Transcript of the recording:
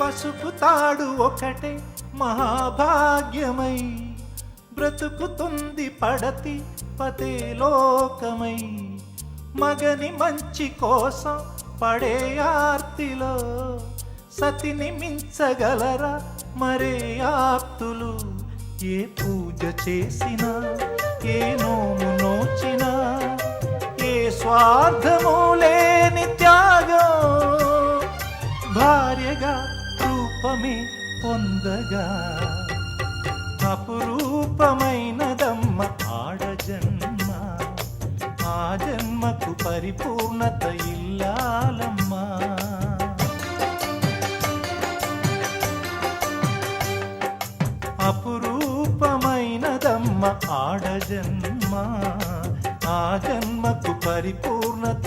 పసుపు తాడు ఒకటే మహాభాగ్యమై బ్రతుకుతుంది పడతి పదే లోకమై. మగని మంచి కోసం పడే ఆర్తిలో సతిని మించగలరా మరే ఆప్తులు. ఏ పూజ చేసినా ఏ నోము నోచినా ఏ స్వార్థము లేని త్యాగం భార్యగా రూపమే పొందగా. అపురూపమైనదమ్మ ఆడజన్మ, ఆ జన్మకు పరిపూర్ణత ఇల్లాలమ్మా. అపురూపమైనదమ్మ ఆడజన్మ, ఆ జన్మకు పరిపూర్ణత